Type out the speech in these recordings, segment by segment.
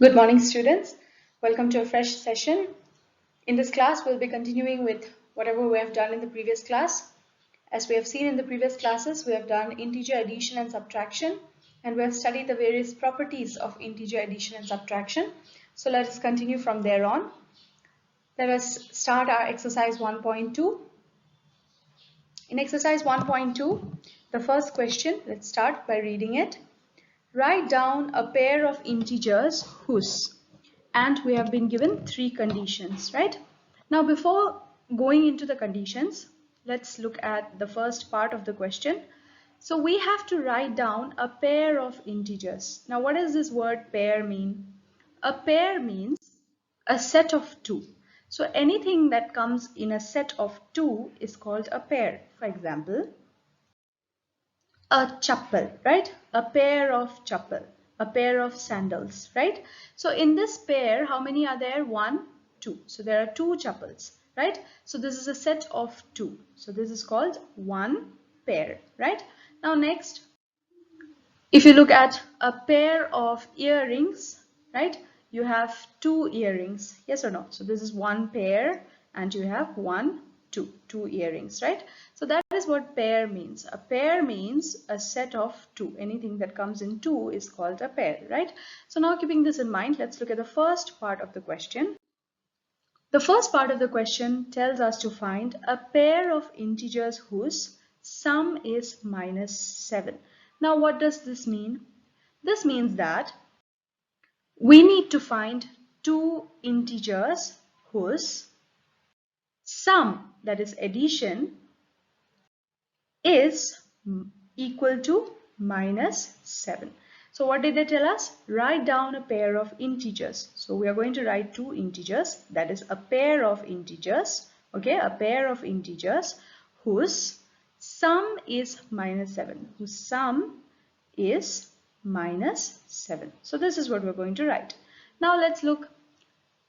Good morning, students. Welcome to a fresh session. In this class, we'll be continuing with whatever we have done in the previous class. As we have seen in the previous classes, we have done integer addition and subtraction, and we have studied the various properties of integer addition and subtraction. So let us continue from there on. Let us start our exercise 1.2. In exercise 1.2, the first question, let's start by reading it. Write down a pair of integers whose, and we have been given three conditions, right? Now, before going into the conditions, let's look at the first part of the question. So we have to write down a pair of integers. Now, what does this word pair mean? A pair means a set of two. So anything that comes in a set of two is called a pair. For example, a chappal, right? A pair of chappal, a pair of sandals, right? So in this pair, how many are there? 1, 2. So there are two chappals, right? So this is a set of two. So this is called one pair, right? Now next, if you look at a pair of earrings, right? You have two earrings, yes or no? So this is one pair and you have two earrings, right? So that is what pair means. A pair means a set of two. Anything that comes in two is called a pair, right? So now keeping this in mind, let's look at the first part of the question. The first part of the question tells us to find a pair of integers whose sum is -7. Now what does this mean? This means that we need to find two integers whose sum, that is addition, is equal to -7. So what did they tell us? Write down a pair of integers. So we are going to write two integers, that is a pair of integers, okay, a pair of integers whose sum is -7, whose sum is -7. So this is what we're going to write. Now let's look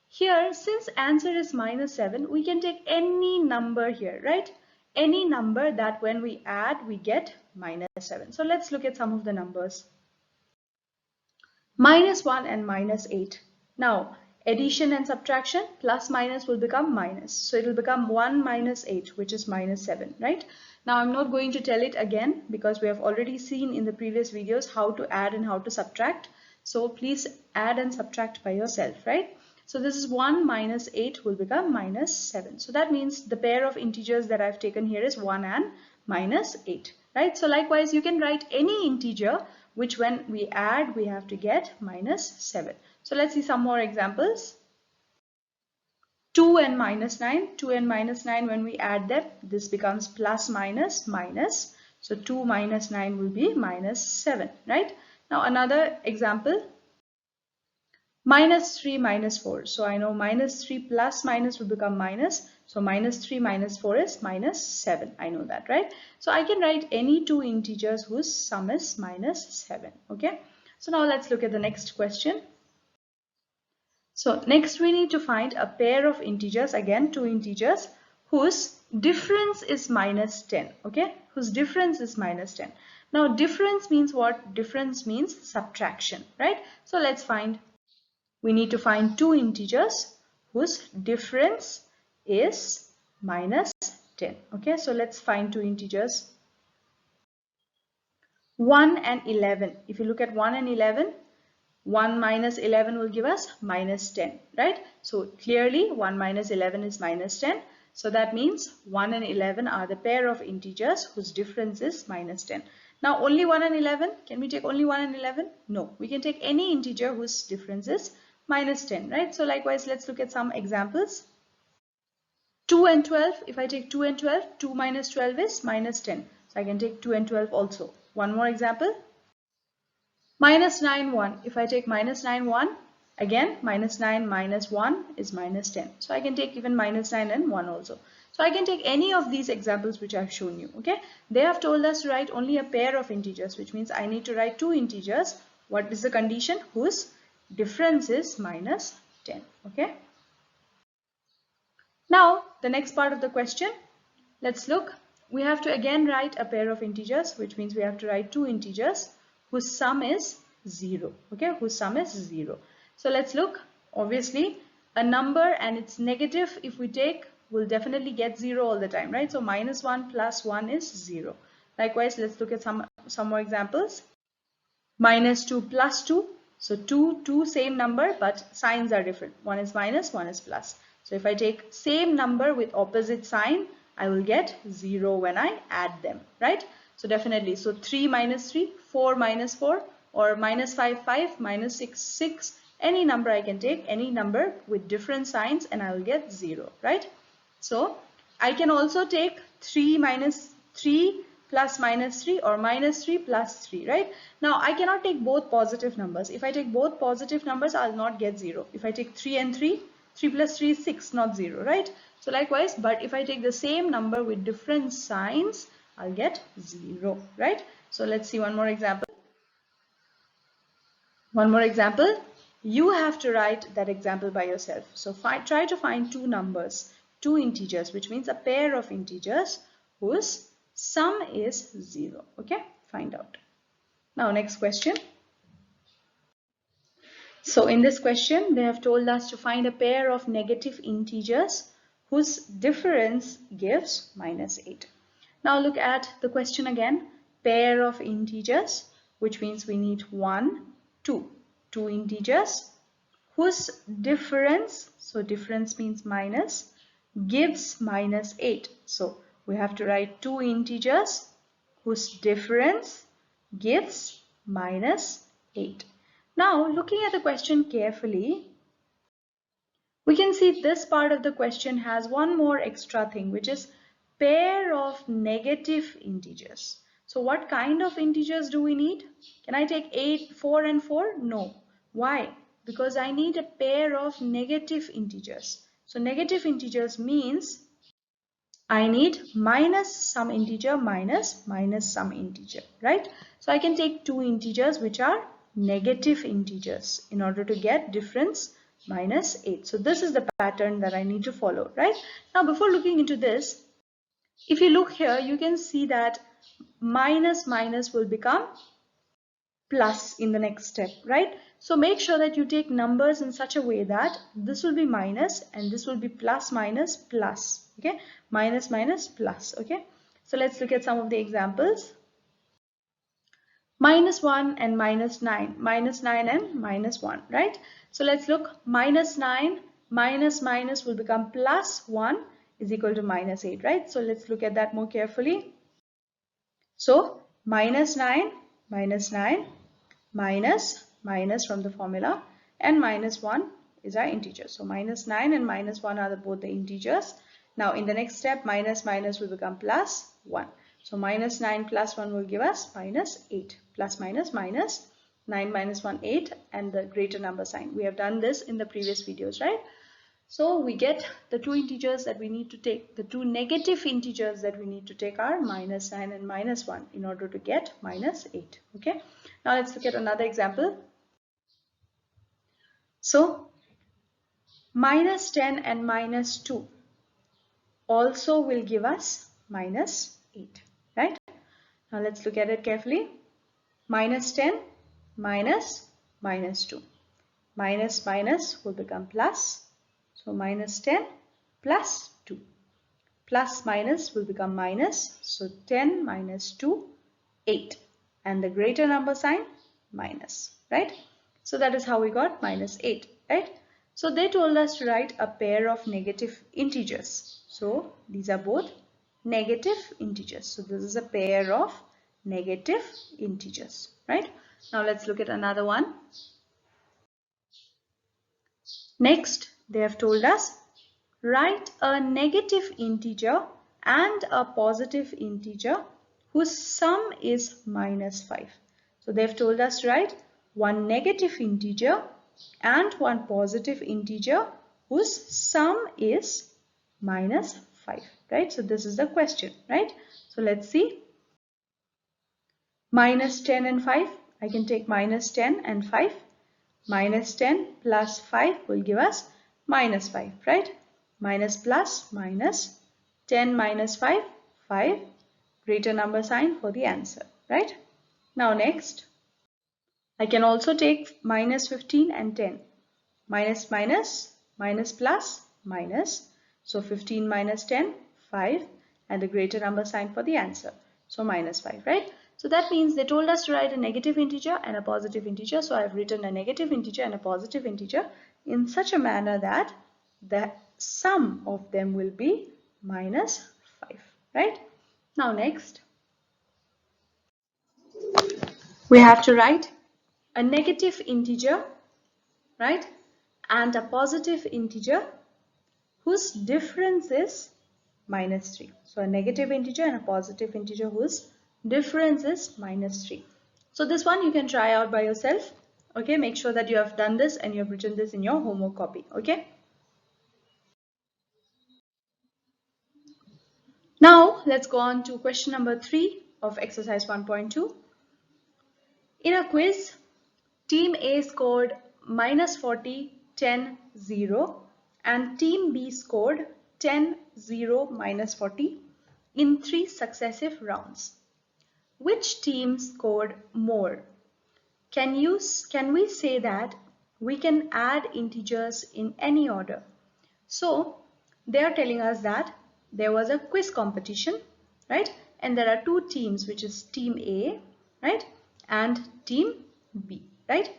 here. Since answer is -7, we can take any number here, right? Any number that when we add, we get -7. So let's look at some of the numbers. -1 and -8. Now, addition and subtraction, plus minus will become minus. So it will become 1 minus 8, which is -7, right? Now, I'm not going to tell it again because we have already seen in the previous videos how to add and how to subtract. So please add and subtract by yourself, right? So this is 1 minus 8 will become -7. So that means the pair of integers that I've taken here is 1 and -8, right? So likewise, you can write any integer which when we add, we have to get -7. So let's see some more examples. 2 and -9. 2 and -9, when we add them, this becomes plus minus minus. So 2 minus 9 will be -7, right? Now another example. -3 -4. So I know -3 plus minus will become minus. So -3 -4 is -7. I know that, right? So I can write any two integers whose sum is -7. Okay. So now let's look at the next question. So next we need to find a pair of integers, again two integers, whose difference is -10. Okay. Whose difference is -10. Now difference means what? Difference means subtraction, right? So let's find. We need to find two integers whose difference is -10. Okay, so let's find two integers. 1 and 11. If you look at 1 and 11, 1 minus 11 will give us -10, right? So clearly 1 minus 11 is -10. So that means 1 and 11 are the pair of integers whose difference is -10. Now only 1 and 11. Can we take only 1 and 11? No, we can take any integer whose difference is -10, right? So likewise, let's look at some examples. 2 and 12. If I take 2 and 12, 2 minus 12 is -10. So I can take 2 and 12 also. One more example. -9, 1. If I take -9, 1, again, -9 minus 1 is -10. So I can take even -9 and 1 also. So I can take any of these examples which I've shown you, okay? They have told us to write only a pair of integers, which means I need to write two integers. What is the condition? Whose difference is -10, okay? Now, the next part of the question, let's look. We have to again write a pair of integers, which means we have to write two integers whose sum is 0, okay? Whose sum is 0. So let's look. Obviously, a number and its negative, if we take, will definitely get 0 all the time, right? So minus 1 plus 1 is 0. Likewise, let's look at some more examples. Minus 2 plus 2. So 2, same number, but signs are different. One is minus, one is plus. So if I take same number with opposite sign, I will get 0 when I add them, right? So definitely, so 3 minus 3, 4 minus 4, or minus 5, 5, minus 6, 6. Any number I can take, any number with different signs, and I will get 0, right? So I can also take 3 minus 3 plus minus 3 or minus 3 plus 3, right? Now I cannot take both positive numbers. If I take both positive numbers, I'll not get 0. If I take 3 and 3, 3 plus 3 is 6, not 0, right? So likewise, but if I take the same number with different signs, I'll get 0, right? So let's see one more example. One more example. You have to write that example by yourself. So try to find two numbers, two integers, which means a pair of integers whose sum is 0. Okay, find out. Now next question. So in this question, they have told us to find a pair of negative integers whose difference gives minus 8. Now look at the question again. Pair of integers, which means we need 1, 2. Two integers whose difference, so difference means minus, gives minus 8. So we have to write two integers whose difference gives minus 8. Now looking at the question carefully, we can see this part of the question has one more extra thing, which is pair of negative integers. So what kind of integers do we need? Can I take 4 and 4? No. Why? Because I need a pair of negative integers. So negative integers means I need minus some integer minus some integer, right? So I can take two integers which are negative integers in order to get difference minus 8. So this is the pattern that I need to follow, right? Now before looking into this, if you look here, you can see that minus will become plus in the next step, right? So make sure that you take numbers in such a way that this will be minus and this will be plus minus plus, okay? Minus plus, okay? So let's look at some of the examples. Minus 1 and minus 9 and minus 1, right? So let's look. Minus 9 minus will become plus 1 is equal to minus 8, right? So let's look at that more carefully. So minus 9 minus from the formula, and minus 1 is our integer. So minus 9 and minus 1 are both the integers. Now in the next step, minus will become plus 1. So minus 9 plus 1 will give us minus 8. Plus minus 9 minus 1, 8, and the greater number sign. We have done this in the previous videos, right? So we get the two integers that we need to take. The two negative integers that we need to take are minus 9 and minus 1 in order to get minus 8. Okay. Now let's look at another example. So minus 10 and minus 2 also will give us minus 8. Right. Now let's look at it carefully. Minus 10 minus 2. Minus will become plus. So minus 10 plus 2. Plus minus will become minus. So 10 minus 2, 8. And the greater number sign, minus, right? So that is how we got minus 8, right? So they told us to write a pair of negative integers. So these are both negative integers. So this is a pair of negative integers, right? Now let's look at another one. Next, they have told us write a negative integer and a positive integer whose sum is minus 5. So they have told us to write one negative integer and one positive integer whose sum is minus 5, right? So this is the question, right? So let's see. Minus 10 and 5, I can take minus 10 and 5. Minus 10 plus 5 will give us minus 5, right? Minus plus minus 10 minus 5, 5, greater number sign for the answer, right? Now next, I can also take minus 15 and 10. minus minus, minus plus, minus. So 15 minus 10, 5, and the greater number sign for the answer. So minus 5, right? So that means they told us to write a negative integer and a positive integer. So I've written a negative integer and a positive integer in such a manner that the sum of them will be minus 5, right? Now next, we have to write a negative integer, right, and a positive integer whose difference is minus 3. So a negative integer and a positive integer whose difference is minus 3. So this one you can try out by yourself. Okay, make sure that you have done this and you have written this in your homework copy. Okay. Now let's go on to question number 3 of exercise 1.2. In a quiz, Team A scored minus 40, 10, 0 and Team B scored 10, 0, minus 40 in 3 successive rounds. Which team scored more? Can we say that we can add integers in any order? So they are telling us that there was a quiz competition, right? And there are 2 teams, which is Team A, right, and Team B, right?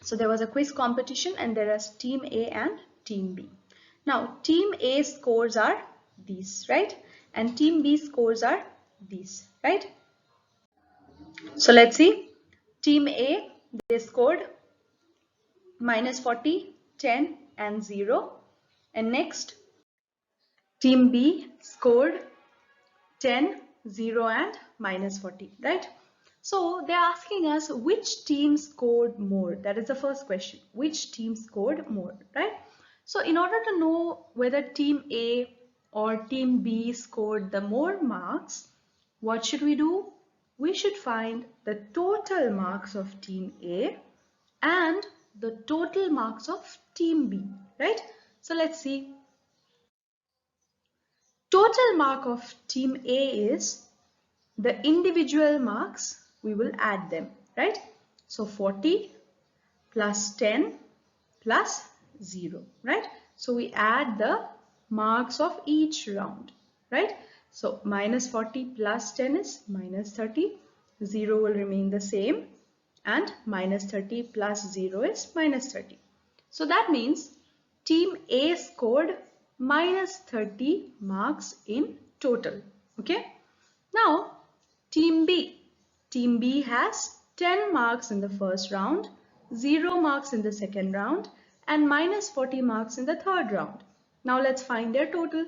So there was a quiz competition and there is Team A and Team B. Now Team A scores are these, right? And Team B scores are these, right? So let's see. Team A, they scored minus 40, 10 and 0. And next, Team B scored 10, 0 and minus 40, right? So they're asking us which team scored more. That is the first question. Which team scored more, right? So in order to know whether Team A or Team B scored the more marks, what should we do? We should find the total marks of Team A and the total marks of Team B, right? So let's see. Total mark of Team A is the individual marks, we will add them, right? So 40 plus 10 plus 0, right? So we add the marks of each round, right? So minus 40 plus 10 is minus 30, 0 will remain the same, and minus 30 plus 0 is minus 30. So that means Team A scored minus 30 marks in total, okay? Now Team B. Team B has 10 marks in the first round, 0 marks in the second round, and minus 40 marks in the third round. Now let's find their total.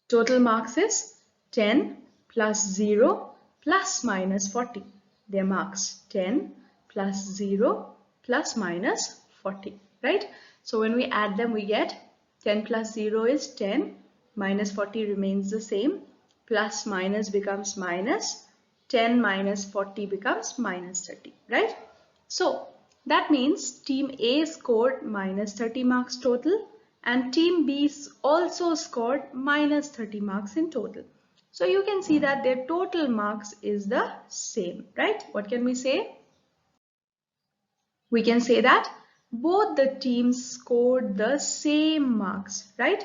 Total marks is 10 plus 0 plus minus 40. Their marks 10 plus 0 plus minus 40, right? So when we add them, we get 10 plus 0 is 10, minus 40 remains the same, plus minus becomes minus, 10 minus 40 becomes minus 30, right? So that means Team A scored minus 30 marks total and Team B also scored minus 30 marks in total. So you can see that their total marks is the same, right? What can we say? We can say that both the teams scored the same marks, right?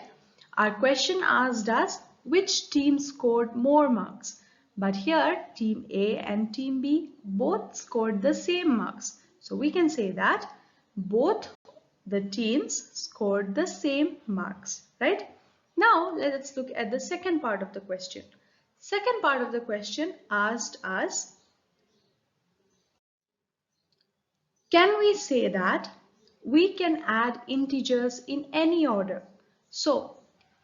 Our question asked us which team scored more marks. But here Team A and Team B both scored the same marks. So we can say that both the teams scored the same marks, right? Now let's look at the second part of the question. Second part of the question asked us, can we say that we can add integers in any order? So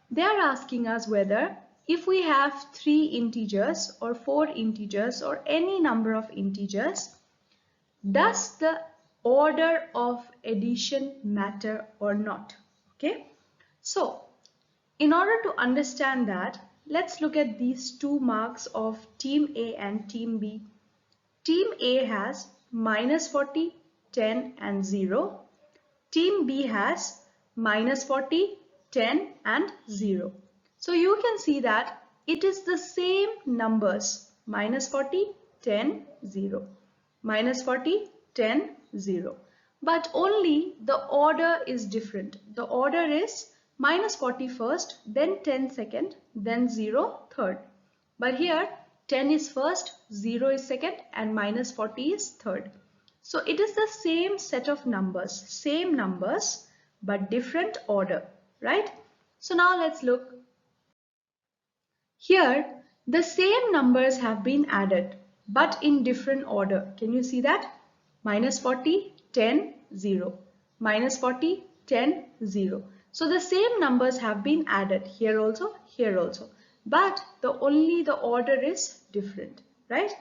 they are asking us whether if we have 3 integers or 4 integers or any number of integers, does the order of addition matter or not? Okay. So in order to understand that, let's look at these 2 marks of Team A and Team B. Team A has minus 40, 10 and 0. Team B has minus 40, 10 and 0. So you can see that it is the same numbers, minus 40, 10, 0. Minus 40, 10, 0. but only the order is different. The order is minus 40 first, then 10 second, then 0 third. But here 10 is first, 0 is second, and minus 40 is third. So it is the same set of numbers, same numbers, but different order, right? So now let's look. Here, the same numbers have been added, but in different order. Can you see that? Minus 40, 10, 0. Minus 40, 10, 0. So the same numbers have been added here also, but only the order is different, right?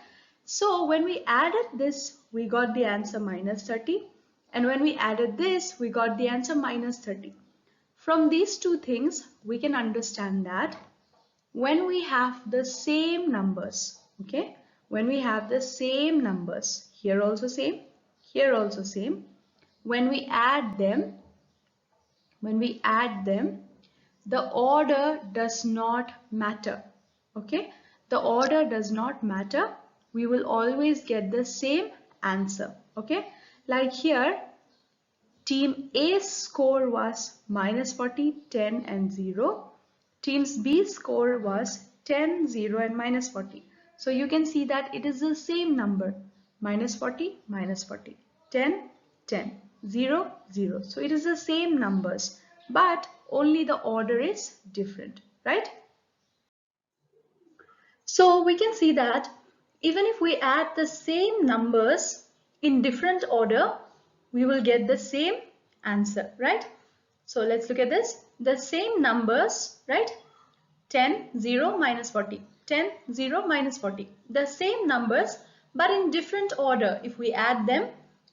So when we added this, we got the answer minus 30. And when we added this, we got the answer minus 30. From these two things, we can understand that when we have the same numbers, okay, when we have the same numbers, here also same, here also same, when we add them, the order does not matter, okay, the order does not matter. We will always get the same answer, okay. Like here, team A's score was minus 40, 10 and 0. Team's B's score was 10, 0 and minus 40. So you can see that it is the same number, minus 40, minus 40, 10, 10, 0, 0. So it is the same numbers, but only the order is different, right? So we can see that even if we add the same numbers in different order, we will get the same answer, right? So let's look at this. The same numbers, right? 10, 0, minus 40. 10, 0, minus 40. The same numbers, but in different order. If we add them,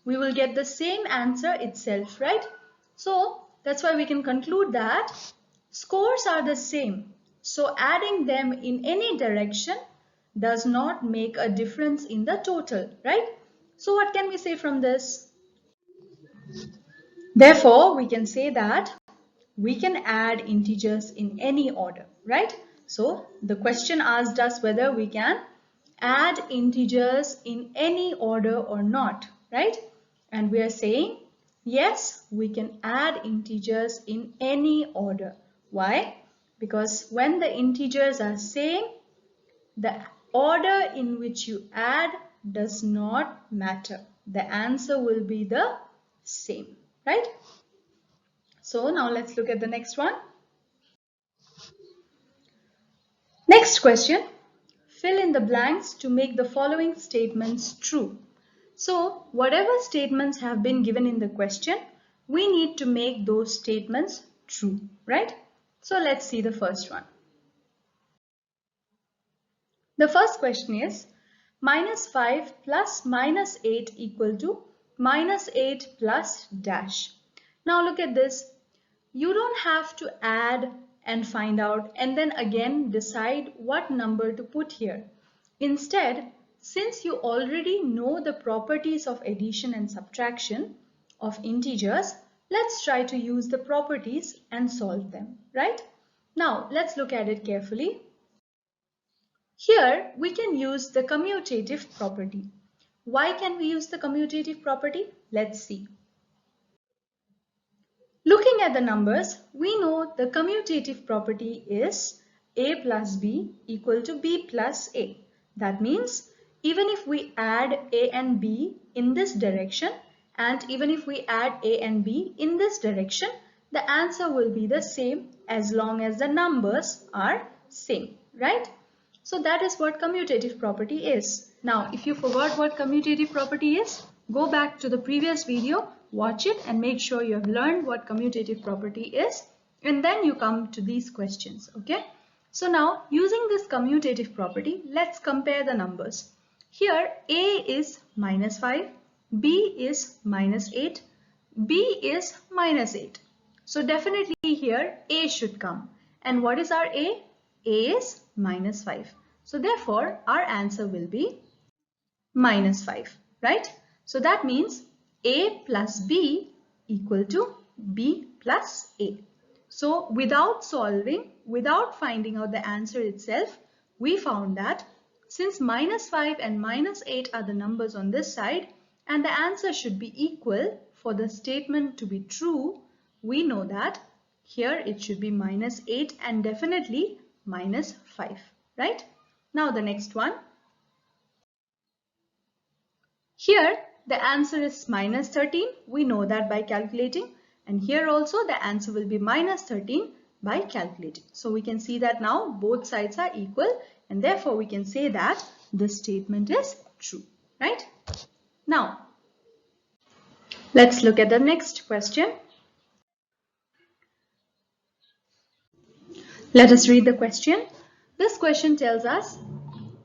we will get the same answer itself, right? So that's why we can conclude that scores are the same. So adding them in any direction does not make a difference in the total, right? So what can we say from this? Therefore, we can say that we can add integers in any order, right? So the question asked us whether we can add integers in any order or not, right? And we are saying, yes, we can add integers in any order. Why? Because when the integers are same, the order in which you add does not matter. The answer will be the same, right? So now let's look at the next one. Next question. Fill in the blanks to make the following statements true. So whatever statements have been given in the question, we need to make those statements true, right? So let's see the first one. The first question is minus 5 plus minus 8 equal to minus 8 plus dash. Now look at this. You don't have to add and find out and then again decide what number to put here. Instead, since you already know the properties of addition and subtraction of integers, let's try to use the properties and solve them, right? Now, let's look at it carefully. Here, we can use the commutative property. Why can we use the commutative property? Let's see. Looking at the numbers, we know the commutative property is a plus b equal to b plus a. That means even if we add a and b in this direction and even if we add a and b in this direction, the answer will be the same as long as the numbers are same, right? So that is what commutative property is. Now, if you forgot what commutative property is, go back to the previous video, watch it and make sure you have learned what commutative property is, and then you come to these questions, okay? So now, using this commutative property, let's compare the numbers. Here, A is minus 5, B is minus 8, B is minus 8. So definitely here, A should come. And what is our A? A is minus 5. So therefore, our answer will be minus 5, right? So that means A plus B equal to B plus A. So without solving, without finding out the answer itself, we found that since minus 5 and minus 8 are the numbers on this side and the answer should be equal for the statement to be true, we know that here it should be minus 8 and definitely minus 5, right? Now the next one. Here the answer is minus 13. We know that by calculating, and here also the answer will be minus 13 by calculating. So we can see that now both sides are equal, and therefore we can say that this statement is true, right? Now let's look at the next question. Let us read the question. This question tells us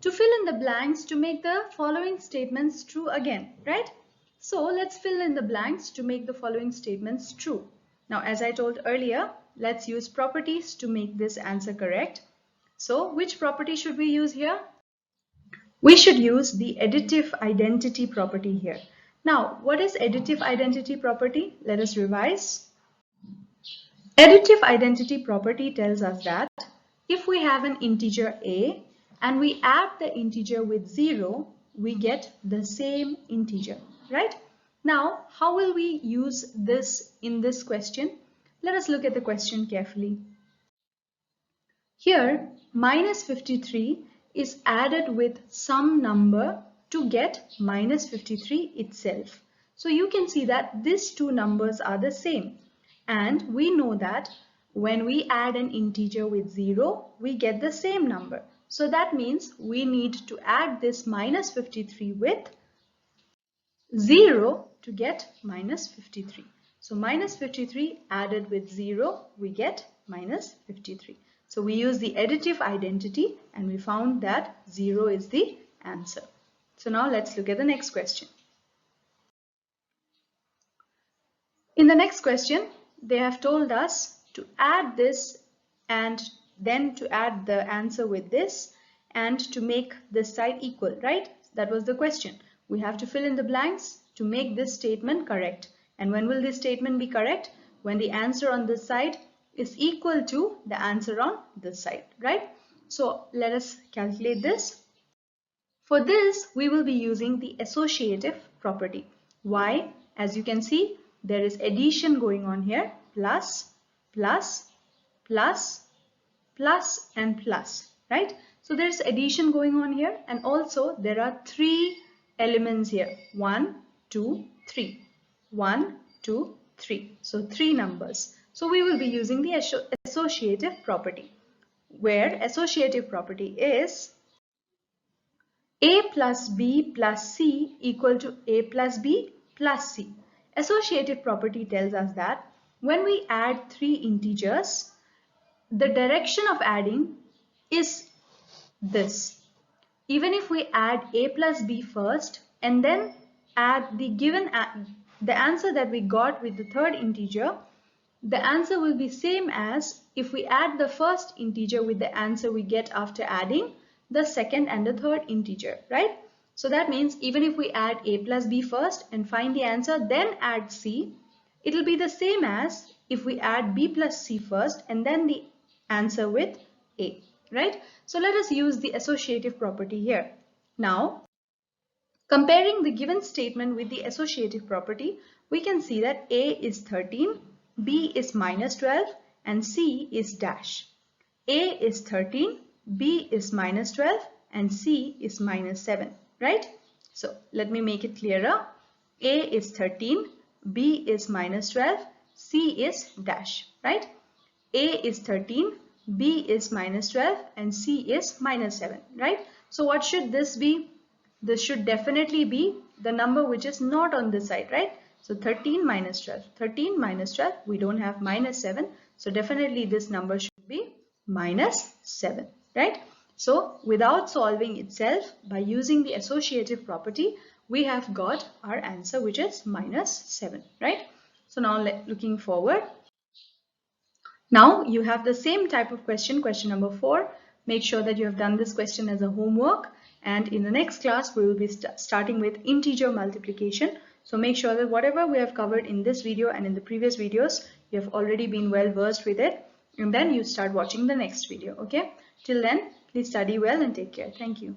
to fill in the blanks to make the following statements true again, right? So let's fill in the blanks to make the following statements true. Now, as I told earlier, let's use properties to make this answer correct. So which property should we use here? We should use the additive identity property here. Now, what is additive identity property? Let us revise. Additive identity property tells us that if we have an integer a and we add the integer with 0, we get the same integer, right? Now, how will we use this in this question? Let us look at the question carefully. Here, minus 53 is added with some number to get minus 53 itself. So you can see that these two numbers are the same. And we know that when we add an integer with 0, we get the same number. So that means we need to add this minus 53 with 0 to get minus 53. So minus 53 added with 0, we get minus 53. So we use the additive identity and we found that 0 is the answer. So now let's look at the next question. In the next question, they have told us to add this and then to add the answer with this and to make this side equal, right? That was the question. We have to fill in the blanks to make this statement correct. And when will this statement be correct? When the answer on this side is equal to the answer on this side, right? So let us calculate this. For this, we will be using the associative property. Why? As you can see, there is addition going on here, plus, plus, plus, plus and plus, right? So there's addition going on here, and also there are 3 elements here, 1, 2, 3, 1, 2, 3. So 3 numbers. So we will be using the associative property, where associative property is a plus b plus c equal to a plus b plus c. Associative property tells us that when we add 3 integers, the direction of adding is this. Even if we add a plus b first and then add the answer that we got with the third integer, the answer will be same as if we add the first integer with the answer we get after adding the second and the third integer, right? So that means even if we add a plus b first and find the answer, then add c, it will be the same as if we add b plus c first and then the answer with a, right? So let us use the associative property here. Now, comparing the given statement with the associative property, we can see that a is 13, b is minus 12 and c is dash. A is 13, b is minus 12 and c is minus 7, right? So let me make it clearer. A is 13, b is minus 12, c is dash, right? A is 13, b is minus 12 and c is minus 7, right? So what should this be? This should definitely be the number which is not on this side, right? So 13 minus 12. 13 minus 12, we don't have minus 7. So definitely this number should be minus 7, right? So without solving itself, by using the associative property, we have got our answer which is minus 7, right? So now looking forward. Now you have the same type of question, question number 4. Make sure that you have done this question as a homework. And in the next class, we will be starting with integer multiplication. So make sure that whatever we have covered in this video and in the previous videos, you have already been well versed with it. And then you start watching the next video, okay? Till then, please study well and take care. Thank you.